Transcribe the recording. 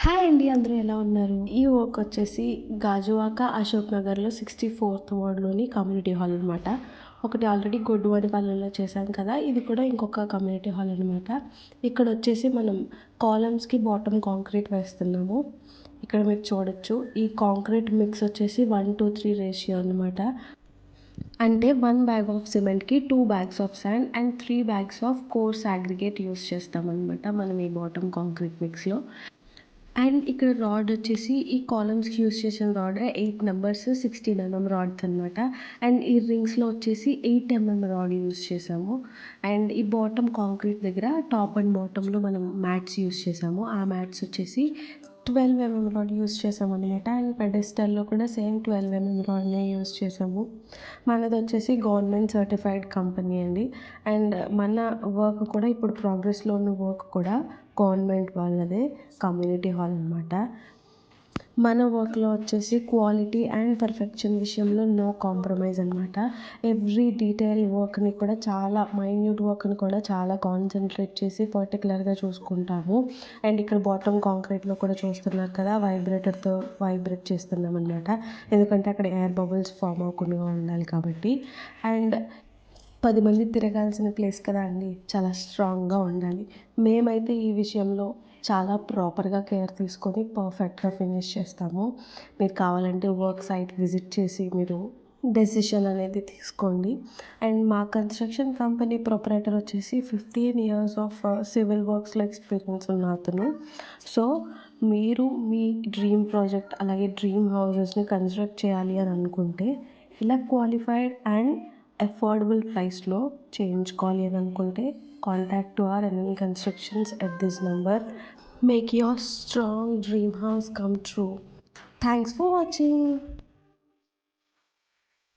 Hi అండి. అందరూ ఎలా ఉన్నారు? ఈ వర్క్ వచ్చేసి గాజువాక, అశోక్ నగర్‌లో 64థ్ వార్డ్‌లోని కమ్యూనిటీ హాల్ అనమాట. ఒకటి ఆల్రెడీ గొడ్డువానిపాలెంలో చేశాం కదా! ఇది కూడా ఇంకొక కమ్యూనిటీ హాల్ అనమాట. ఇక్కడొచ్చేసి మనం కాలమ్స్‌కి బాటమ్ కాంక్రీట్ వేస్తున్నాము. ఇక్కడ మీరు చూడొచ్చు. ఈ కాంక్రీట్ మిక్స్ వచ్చేసి 1:3 రేషియో అనమాట. అంటే 1 బ్యాగ్ ఆఫ్ సిమెంట్‌కి 2 bags of sand and 3 bags of coarse aggregate use చేస్తామనమాట మనం ఈ బాటమ్ కాంక్రీట్ మిక్స్‌లో. అండ్ ఇక్కడ రాడ్ వచ్చేసి ఈ కాలమ్స్‌కి యూజ్ చేసిన రాడ్ 8 నంబర్స్ 16 రాడ్స్ అనమాట. అండ్ ఈ రింగ్స్‌లో వచ్చేసి 8 రాడ్ యూజ్ చేసాము. అండ్ ఈ బాటమ్ కాంక్రీట్ దగ్గర టాప్ అండ్ బాటమ్‌లో మనం మ్యాట్స్ యూజ్ చేసాము. ఆ మ్యాట్స్ వచ్చేసి 12 రాడ్ యూజ్ చేసామనమాట. అండ్ పెడెస్టల్‌లో కూడా సేమ్ 12 రాడ్‌నే యూజ్ చేసాము. మనదొచ్చేసి గవర్నమెంట్ సర్టిఫైడ్ కంపెనీ అండి. అండ్ మన వర్క్ కూడా ఇప్పుడు ప్రోగ్రెస్‌లో ఉన్న వర్క్ కూడా గవర్నమెంట్ వాళ్ళదే కమ్యూనిటీ హాల్ అనమాట. మన వర్క్‌లో వచ్చేసి క్వాలిటీ అండ్ పర్ఫెక్షన్ విషయంలో నో కాంప్రమైజ్ అనమాట. ఎవ్రీ డీటెయిల్ వర్క్‌ని కూడా చాలా మైన్యూట్ వర్క్‌ని కూడా చాలా కాన్సంట్రేట్ చేసి పర్టిక్యులర్‌గా చూసుకుంటాము. అండ్ ఇక్కడ బాటమ్ కాంక్రీట్‌లో కూడా చూస్తున్నారు కదా! వైబ్రేటర్‌తో వైబ్రేట్ చేస్తున్నామనమాట. ఎందుకంటే అక్కడ ఎయిర్ బబుల్స్ ఫార్మ్ అవ్వకుండా ఉండాలి కాబట్టి. అండ్ 10 మంది తిరగాల్సిన ప్లేస్ కదా అండి! చాలా స్ట్రాంగ్‌గా ఉండాలి. మేమైతే ఈ విషయంలో చాలా ప్రాపర్‌గా కేర్ తీసుకొని పర్ఫెక్ట్‌గా ఫినిష్ చేస్తాము. మీరు కావాలంటే వర్క్ సైట్ విజిట్ చేసి మీరు డెసిషన్ అనేది తీసుకోండి. అండ్ మా కన్‌స్ట్రక్షన్ కంపెనీ ప్రొప్రైటర్ వచ్చేసి 15 ఇయర్స్ ఆఫ్ సివిల్ వర్క్స్‌లో ఎక్స్‌పీరియన్స్ ఉన్న అతను. సో, మీరు మీ డ్రీమ్ ప్రాజెక్ట్ అలాగే డ్రీమ్ హౌసెస్‌ని కన్‌స్ట్రక్ట్ చేయాలి అని అనుకుంటే ఇలా క్వాలిఫైడ్ అండ్ అఫోర్డబుల్ ప్రైస్‌లో చేయించుకోవాలి అని అనుకుంటే contact to R NN constructions at this number. Make your strong dream house come true. Thanks for watching.